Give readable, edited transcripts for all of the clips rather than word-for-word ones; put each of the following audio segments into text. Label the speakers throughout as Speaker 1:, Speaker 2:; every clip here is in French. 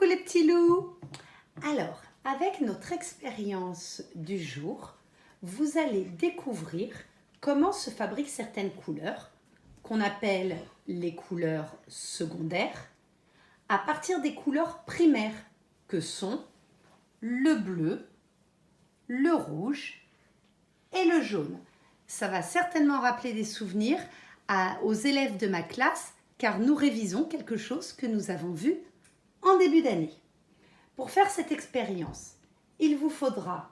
Speaker 1: Coucou les petits loups. Alors, avec notre expérience du jour, vous allez découvrir comment se fabriquent certaines couleurs qu'on appelle les couleurs secondaires à partir des couleurs primaires que sont le bleu, le rouge et le jaune. Ça va certainement rappeler des souvenirs aux élèves de ma classe car nous révisons quelque chose que nous avons vu en début d'année. Pour faire cette expérience, il vous faudra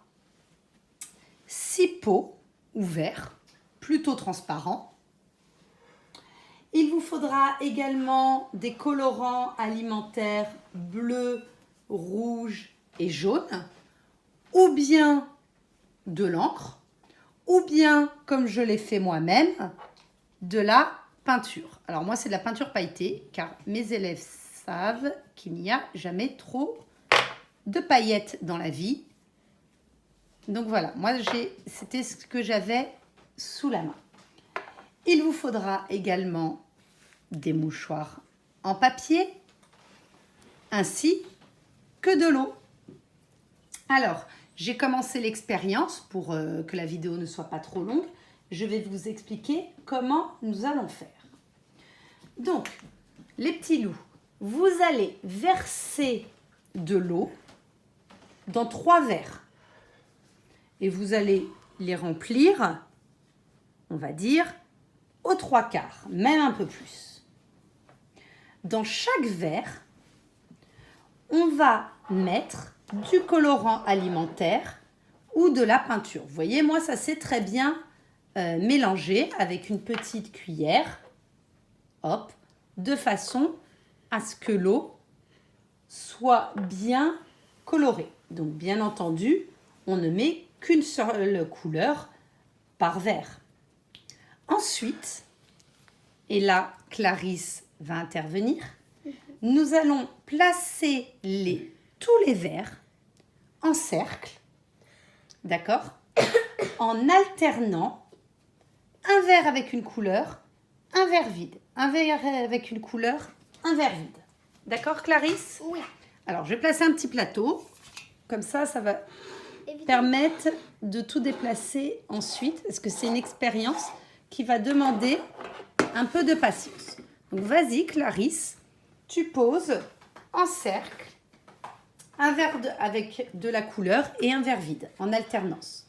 Speaker 1: 6 pots ouverts, plutôt transparents. Il vous faudra également des colorants alimentaires bleu, rouge et jaune, ou bien de l'encre, ou bien, comme je l'ai fait moi-même, de la peinture. Alors moi, c'est de la peinture pailletée, car mes élèves savent qu'il n'y a jamais trop de paillettes dans la vie. Donc voilà, moi, c'était ce que j'avais sous la main. Il vous faudra également des mouchoirs en papier, ainsi que de l'eau. Alors, j'ai commencé l'expérience pour que la vidéo ne soit pas trop longue. Je vais vous expliquer comment nous allons faire. Donc, les petits loups, vous allez verser de l'eau dans 3 verres. Et vous allez les remplir, on va dire, aux 3/4, même un peu plus. Dans chaque verre, on va mettre du colorant alimentaire ou de la peinture. Vous voyez, moi, ça s'est très bien mélangé avec une petite cuillère, hop, de façon à ce que l'eau soit bien colorée. Donc, bien entendu, on ne met qu'une seule couleur par verre. Ensuite, et là, Clarisse va intervenir, nous allons placer tous les verres en cercle, d'accord, en alternant un verre avec une couleur, un verre vide, un verre avec une couleur, un verre vide. D'accord, Clarisse?
Speaker 2: Oui.
Speaker 1: Alors, je vais placer un petit plateau, comme ça va permettre de tout déplacer ensuite, parce que c'est une expérience qui va demander un peu de patience. Donc, vas-y, Clarisse, tu poses en cercle un verre avec de la couleur et un verre vide, en alternance.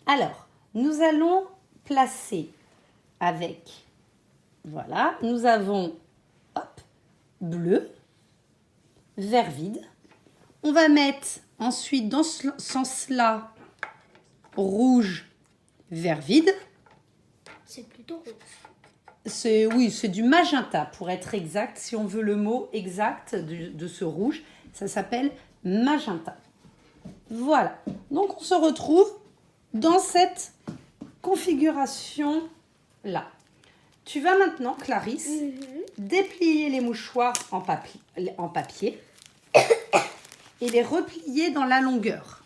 Speaker 1: Alors, nous allons placer avec, voilà, nous avons, hop, bleu, vert vide. On va mettre ensuite dans ce sens-là, rouge, vert vide.
Speaker 2: C'est plutôt rouge.
Speaker 1: Oui, c'est du magenta pour être exact. Si on veut le mot exact de ce rouge, ça s'appelle magenta. Voilà, donc on se retrouve dans cette configuration-là. Tu vas maintenant, Clarisse, déplier les mouchoirs en papier et les replier dans la longueur.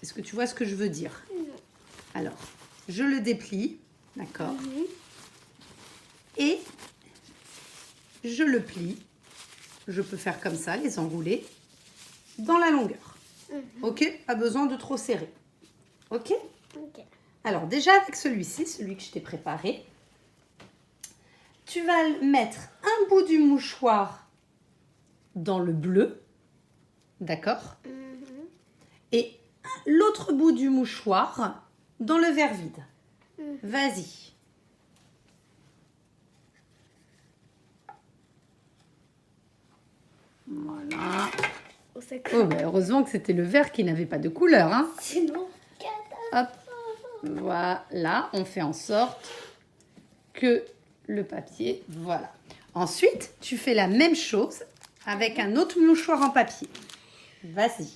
Speaker 1: Est-ce que tu vois ce que je veux dire?
Speaker 2: Non.
Speaker 1: Alors, je le déplie, d'accord, et je le plie. Je peux faire comme ça, les enrouler dans la longueur. Ok? Pas besoin de trop serrer. Ok?
Speaker 2: Ok.
Speaker 1: Alors déjà avec celui-ci, celui que je t'ai préparé, tu vas mettre un bout du mouchoir dans le bleu, d'accord, et l'autre bout du mouchoir dans le verre vide. Vas-y. Voilà. Oh, ben heureusement que c'était le verre qui n'avait pas de couleur, hein.
Speaker 2: Sinon,
Speaker 1: Hop. Voilà, on fait en sorte que le papier, voilà. Ensuite, tu fais la même chose avec un autre mouchoir en papier. Vas-y.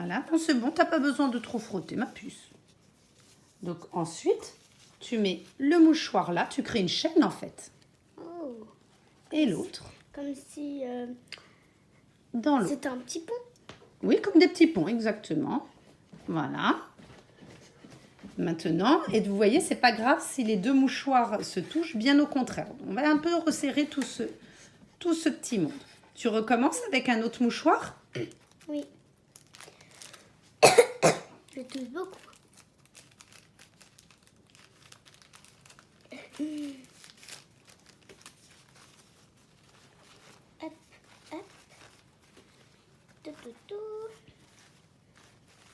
Speaker 1: Voilà, bon, c'est bon, t'as pas besoin de trop frotter, ma puce. Donc ensuite, tu mets le mouchoir là, tu crées une chaîne en fait.
Speaker 2: Oh.
Speaker 1: Et l'autre
Speaker 2: Comme si
Speaker 1: dans l'autre.
Speaker 2: c'était un petit pont.
Speaker 1: Oui, comme des petits ponts, exactement. Voilà. Maintenant, et vous voyez, c'est pas grave si les deux mouchoirs se touchent, bien au contraire. On va un peu resserrer tout ce petit monde. Tu recommences avec un autre mouchoir?
Speaker 2: Oui. Je touche beaucoup. Hop, hop. Tout, tout, tout.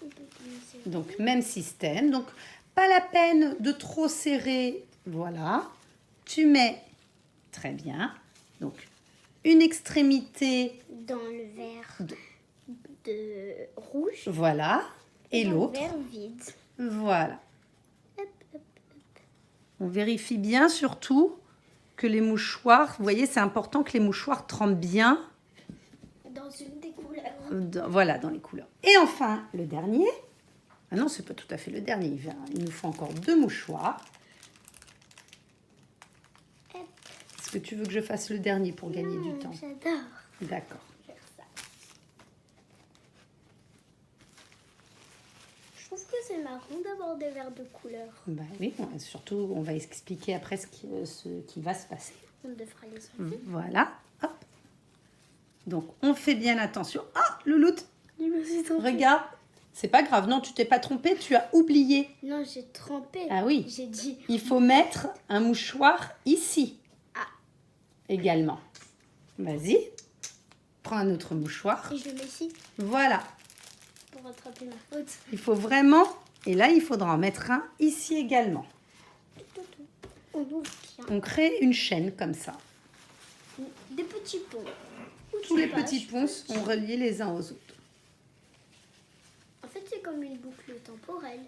Speaker 2: On peut commencer.
Speaker 1: Donc, même système. Donc, pas la peine de trop serrer. Voilà. Tu mets, très bien. Donc, une extrémité,
Speaker 2: Dans le verre de rouge.
Speaker 1: voilà. Et
Speaker 2: dans le
Speaker 1: l'autre,
Speaker 2: verre vide.
Speaker 1: voilà.
Speaker 2: Hop, hop.
Speaker 1: On vérifie bien surtout que les mouchoirs, vous voyez, c'est important que les mouchoirs trempent bien.
Speaker 2: Dans une des couleurs.
Speaker 1: Voilà, dans les couleurs. Et enfin, le dernier. Ah non, c'est pas tout à fait le dernier. Il nous faut encore 2 mouchoirs.
Speaker 2: Hop.
Speaker 1: Est-ce que tu veux que je fasse le dernier pour gagner du temps?
Speaker 2: J'adore
Speaker 1: D'accord.
Speaker 2: faire ça. Je trouve que c'est marrant d'avoir des verres de couleur.
Speaker 1: Bah oui, surtout, on va expliquer après ce qui va se passer.
Speaker 2: On devra les enlever.
Speaker 1: Voilà, hop. Donc, on fait bien attention. Ah, Louloute,
Speaker 2: Je me suis trompée.
Speaker 1: regarde. C'est pas grave, non, tu t'es pas trompée, tu as oublié.
Speaker 2: Non, j'ai trempé.
Speaker 1: Ah oui.
Speaker 2: J'ai dit.
Speaker 1: Il faut mettre un mouchoir ici.
Speaker 2: Ah.
Speaker 1: Également. Vas-y. Prends un autre mouchoir.
Speaker 2: Et je le mets ici
Speaker 1: Voilà.
Speaker 2: pour rattraper ma faute.
Speaker 1: Il faut vraiment... Et là, il faudra en mettre un ici également.
Speaker 2: Tout, tout, tout. On ouvre bien.
Speaker 1: On crée une chaîne comme ça.
Speaker 2: Des petits ponts. Où
Speaker 1: Tous
Speaker 2: tu
Speaker 1: les
Speaker 2: passes,
Speaker 1: petits ponts sont reliés les uns aux autres.
Speaker 2: En fait, c'est comme une boucle temporelle.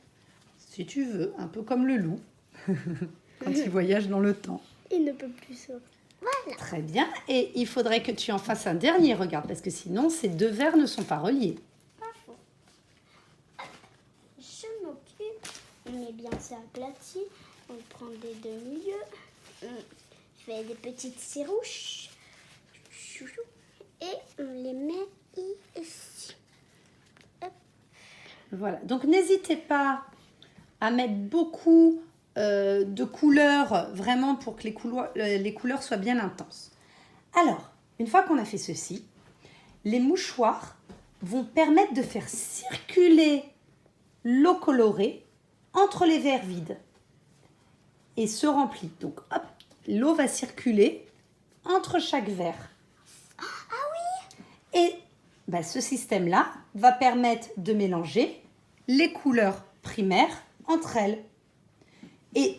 Speaker 1: Si tu veux, un peu comme le loup. Quand il voyage dans le temps.
Speaker 2: Il ne peut plus sortir. Voilà.
Speaker 1: Très bien. Et il faudrait que tu en fasses un dernier, regarde, parce que sinon, ces 2 verres ne sont pas reliés.
Speaker 2: Pas faux. Je m'occupe. On met bien ça aplati. On prend des deux milieux. On fait des petites cirouches. Chouchou. Et on les met ici.
Speaker 1: Voilà. Donc, n'hésitez pas à mettre beaucoup de couleurs, vraiment pour que les couleurs soient bien intenses. Alors, une fois qu'on a fait ceci, les mouchoirs vont permettre de faire circuler l'eau colorée entre les verres vides et se remplit. Donc, hop, l'eau va circuler entre chaque verre. Et bah, ce système-là va permettre de mélanger les couleurs primaires entre elles. Et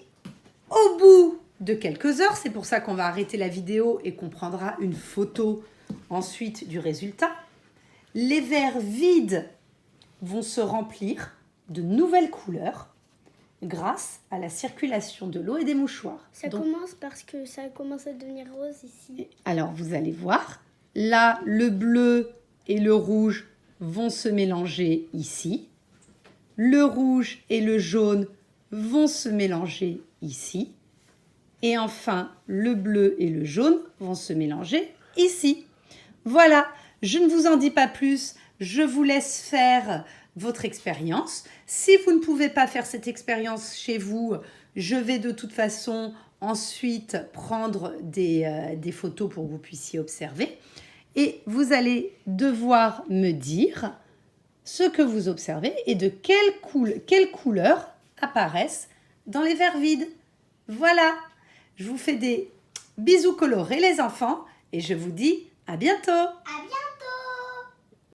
Speaker 1: au bout de quelques heures, c'est pour ça qu'on va arrêter la vidéo et qu'on prendra une photo ensuite du résultat, les verres vides vont se remplir de nouvelles couleurs grâce à la circulation de l'eau et des mouchoirs.
Speaker 2: Ça
Speaker 1: Donc,
Speaker 2: commence parce que ça commence à devenir rose ici.
Speaker 1: alors, vous allez voir, là, le bleu et le rouge vont se mélanger ici. Le rouge et le jaune vont se mélanger ici. Et enfin, le bleu et le jaune vont se mélanger ici. Voilà, je ne vous en dis pas plus. Je vous laisse faire votre expérience. Si vous ne pouvez pas faire cette expérience chez vous, je vais de toute façon ensuite prendre des photos pour que vous puissiez observer. Et vous allez devoir me dire ce que vous observez et de quelles couleurs apparaissent dans les verres vides. Voilà, je vous fais des bisous colorés les enfants et je vous dis à bientôt.
Speaker 2: À bientôt.